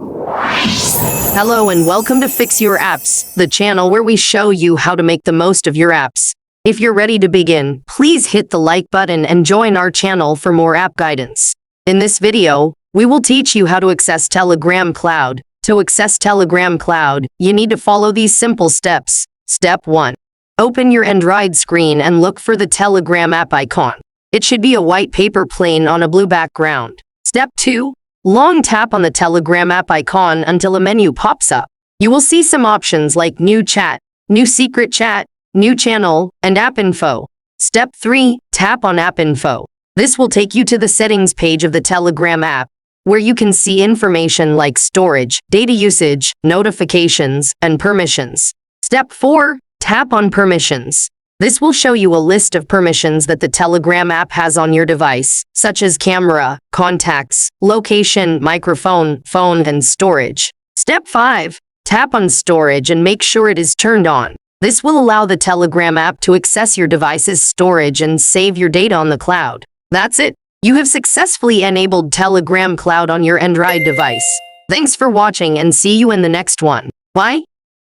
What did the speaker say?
Hello and welcome to Fix Your Apps, the channel where we show you how to make the most of your apps. If you're ready to begin, please hit the like button and join our channel for more app guidance. In this video, we will teach you how to access Telegram Cloud. To access Telegram Cloud, you need to follow these simple steps. Step 1. Open your Android screen and look for the Telegram app icon. It should be a white paper plane on a blue background. Step 2. Long tap on the Telegram app icon until a menu pops up. You will see some options like New Chat, New Secret Chat, New Channel, and App Info. Step 3. Tap on App Info. This will take you to the settings page of the Telegram app, where you can see information like storage, data usage, notifications, and permissions. Step 4. Tap on Permissions. This will show you a list of permissions that the Telegram app has on your device, such as camera, contacts, location, microphone, phone, and storage. Step 5. Tap on Storage and make sure it is turned on. This will allow the Telegram app to access your device's storage and save your data on the cloud. That's it. You have successfully enabled Telegram Cloud on your Android device. Thanks for watching and see you in the next one. Bye.